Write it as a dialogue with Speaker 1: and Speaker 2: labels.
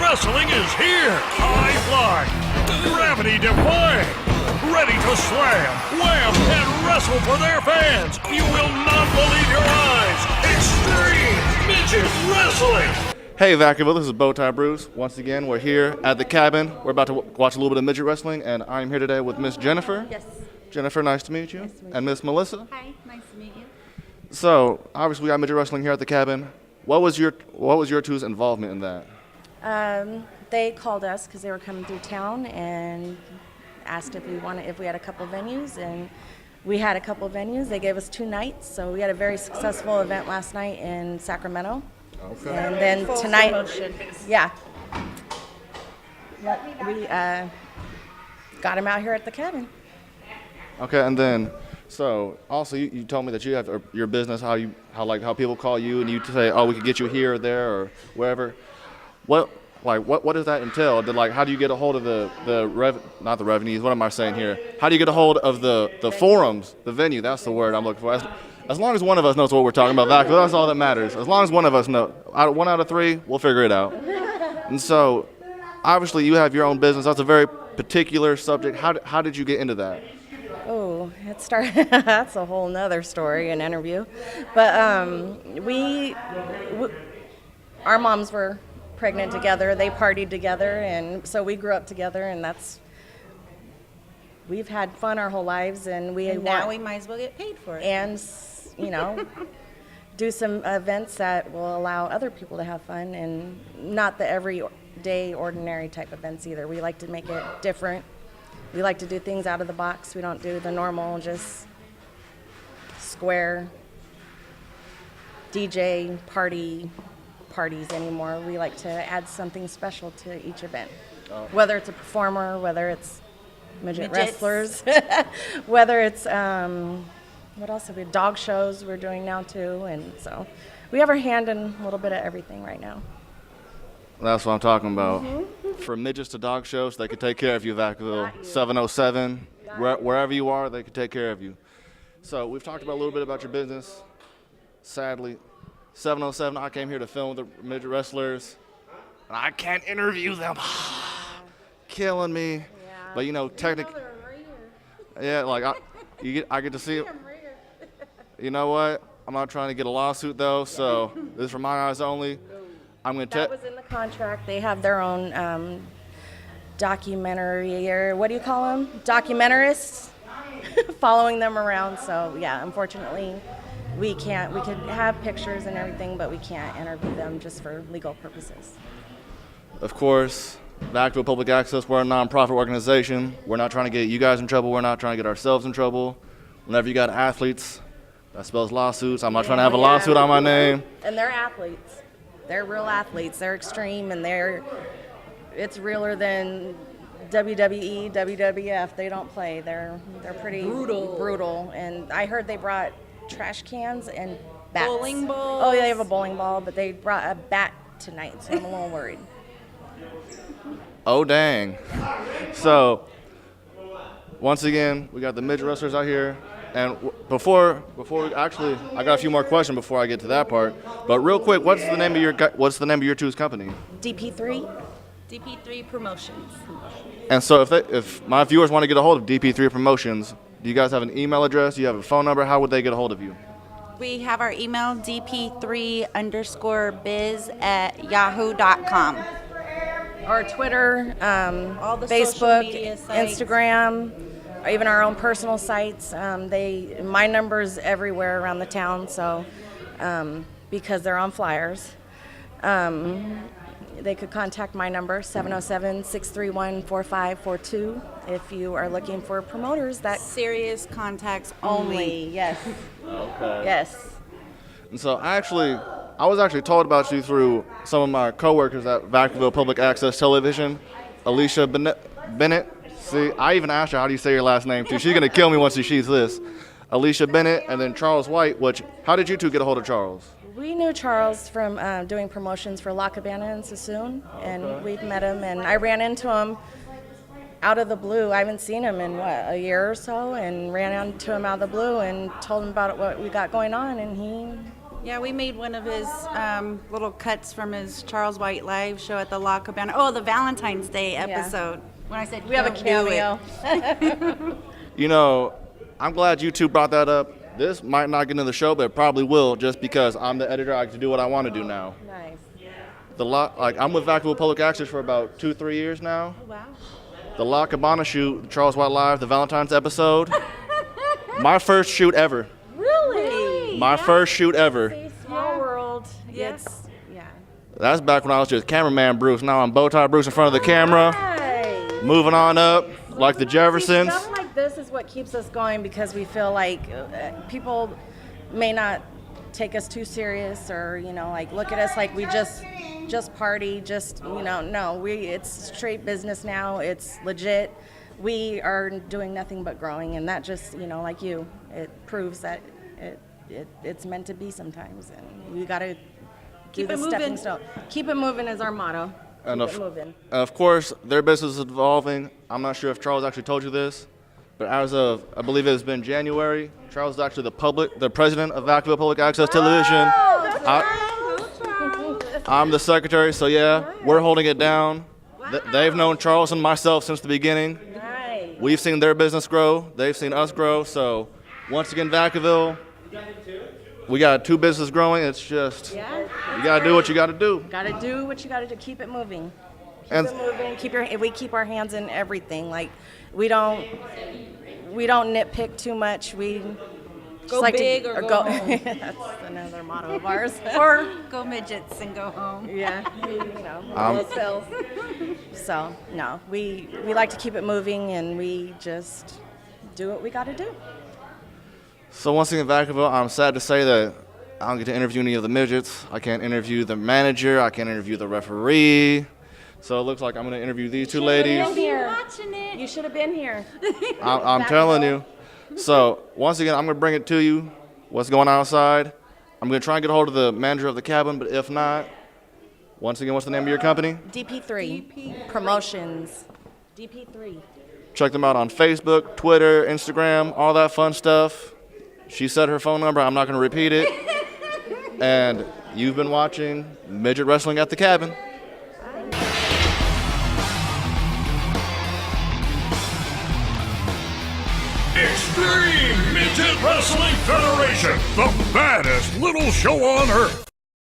Speaker 1: Wrestling is here. High flying, gravity defying, ready to slam, wham, and wrestle for their fans. You will not believe your eyes. Extreme Midget Wrestling.
Speaker 2: Hey Vacaville, this is BowTie Bruce. Once again, we're here at the cabin. We're about to watch a little bit of midget wrestling, and I'm here today with Miss Jennifer.
Speaker 3: Yes.
Speaker 2: Jennifer, nice to meet you.
Speaker 3: Nice to meet
Speaker 2: and Miss Melissa.
Speaker 3: Hi, nice to meet you.
Speaker 2: So, obviously we got midget wrestling here at the cabin. What was your two's involvement in that?
Speaker 3: They called us because they were coming through town and asked if we had a couple venues, and we had a couple venues. They gave us 2 nights, so we had a very successful event last night in Sacramento.
Speaker 2: Okay.
Speaker 3: And then
Speaker 4: Full
Speaker 3: tonight,
Speaker 4: promotion.
Speaker 3: yeah, we got him out here at the cabin.
Speaker 2: Okay, and then, so also you told me that you have your business, how people call you and you say, oh, we could get you here or there or wherever. What does that entail? How do you get a hold of not the revenues? What am I saying here? How do you get a hold of the forums, the venue? That's the word I'm looking for. As long as one of us knows what we're talking about, that's all that matters. As long as one of us knows. 1 out of 3, we'll figure it out. And so, obviously, you have your own business. That's a very particular subject. How did you get into that?
Speaker 3: Oh, it started. That's a whole nother story, an interview. But our moms were pregnant together. They partied together, and so we grew up together. And we've had fun our whole lives, and
Speaker 4: Now we might as well get paid for it.
Speaker 3: And do some events that will allow other people to have fun, and not the everyday, ordinary type events either. We like to make it different. We like to do things out of the box. We don't do the normal, just square DJ parties anymore. We like to add something special to each event, whether it's a performer, whether it's midget wrestlers, whether it's what else have we? Dog shows we're doing now too, and so we have our hand in a little bit of everything right now.
Speaker 2: That's what I'm talking about. Mm-hmm. From midgets to dog shows, they could take care of you, Vacaville. 707, wherever you are, they could take care of you. So we've talked about a little bit about your business. Sadly, 707, I came here to film with the midget wrestlers, and I can't interview them. Killing me. Yeah. But technically, yeah, I get to see it. You know what? I'm not trying to get a lawsuit though, so this is for my eyes only. I'm going to
Speaker 3: That was in the contract. They have their own documentary, or what do you call them? Documentarists following them around. So yeah, unfortunately, we can't. We could have pictures and everything, but we can't interview them just for legal purposes.
Speaker 2: Of course, back to public access. We're a nonprofit organization. We're not trying to get you guys in trouble. We're not trying to get ourselves in trouble. Whenever you got athletes, that spells lawsuits. I'm not trying to have a lawsuit on my name.
Speaker 3: And they're athletes. They're real athletes. They're extreme, and it's realer than WWE, WWF. They don't play. They're pretty brutal. And I heard they brought trash cans and bats.
Speaker 4: Bowling balls.
Speaker 3: Oh, yeah, they have a bowling ball, but they brought a bat tonight, so I'm a little worried.
Speaker 2: Oh, dang. So, once again, we got the midget wrestlers out here. And before actually, I got a few more questions before I get to that part. But real quick, what's the name of your two's company?
Speaker 3: DP3.
Speaker 4: DP3 Promotions.
Speaker 2: And so if my viewers want to get a hold of DP3 Promotions, do you guys have an email address? Do you have a phone number? How would they get a hold of you?
Speaker 4: We have our email, dp3_biz@yahoo.com.
Speaker 3: Or Twitter,
Speaker 4: All the social
Speaker 3: Facebook,
Speaker 4: media sites.
Speaker 3: Instagram, or even our own personal sites. My number's everywhere around the town, so because they're on flyers. They could contact my number, 707-631-4542, if you are looking for promoters that
Speaker 4: Serious contacts
Speaker 3: only. Yes.
Speaker 2: Okay.
Speaker 3: Yes.
Speaker 2: And so I was actually told about you through some of my coworkers at Vacaville Public Access Television, Alicia Bennett. See, I even asked her, how do you say your last name too? She's going to kill me once she sees this. Alicia Bennett, and then Charles White, how did you two get a hold of Charles?
Speaker 3: We knew Charles from doing promotions for La Cabana in Sassoon, and we've met him, and I ran into him out of the blue. I haven't seen him in, a year or so, and ran into him out of the blue and told him about what we got going on, and
Speaker 4: Yeah, we made one of his little cuts from his Charles White live show at the La Cabana. Oh, the Valentine's Day episode. When I said
Speaker 3: We have a
Speaker 4: "Don't do it."
Speaker 3: cameo.
Speaker 2: You know, I'm glad you two brought that up. This might not get into the show, but it probably will, just because I'm the editor. I can do what I want to do now.
Speaker 3: Nice.
Speaker 2: I'm with Vacaville Public Access for about 2-3 years now.
Speaker 4: Oh, wow.
Speaker 2: The La Cabana shoot, the Charles White Live, the Valentine's episode. My first shoot ever.
Speaker 3: Really?
Speaker 2: My first shoot ever.
Speaker 3: Small world.
Speaker 4: Yes.
Speaker 3: It's, yeah.
Speaker 2: That's back when I was just cameraman Bruce. Now I'm BowTie Bruce in front of the camera.
Speaker 3: Nice.
Speaker 2: Moving on up, like the Jeffersons.
Speaker 3: Stuff like this is what keeps us going because we feel like people may not take us too serious or, like look at us like we just party, no, it's straight business now. It's legit. We are doing nothing but growing, and that just, like you, it proves that it's meant to be sometimes, and we got to do the stepping stone. Keep it moving is our motto.
Speaker 2: And
Speaker 3: Keep it moving.
Speaker 2: of course, their business is evolving. I'm not sure if Charles actually told you this, but as of, I believe it's been January, Charles is actually the president of Vacaville Public Access Television. I'm the secretary, so yeah, we're holding it down. They've known Charles and myself since the beginning.
Speaker 3: Nice.
Speaker 2: We've seen their business grow. They've seen us grow. So once again, Vacaville, we got two businesses growing. It's just, you got to do what you got to do.
Speaker 3: Got to do what you got to do. Keep it moving.
Speaker 2: And
Speaker 3: Keep it moving. We keep our hands in everything. Like we don't nitpick too much. We
Speaker 4: Go
Speaker 3: just like
Speaker 4: big
Speaker 3: to,
Speaker 4: or go home.
Speaker 3: That's another motto of ours.
Speaker 4: Or go midgets and go home.
Speaker 3: Yeah, those pills. So no, we like to keep it moving, and we just do what we got to do.
Speaker 2: so once again, Vacaville, I'm sad to say that I don't get to interview any of the midgets. I can't interview the manager. I can't interview the referee. So it looks like I'm going to interview these two ladies.
Speaker 4: Watching it.
Speaker 3: You should have been here.
Speaker 2: I'm telling you. So once again, I'm going to bring it to you, what's going on outside. I'm going to try and get a hold of the manager of the cabin, but if not, once again, what's the name of your company?
Speaker 3: DP3 Promotions. DP3.
Speaker 2: Check them out on Facebook, Twitter, Instagram, all that fun stuff. She said her phone number. I'm not going to repeat it. And you've been watching Midget Wrestling at the Cabin.
Speaker 1: Extreme Midget Wrestling Federation, the baddest little show on earth.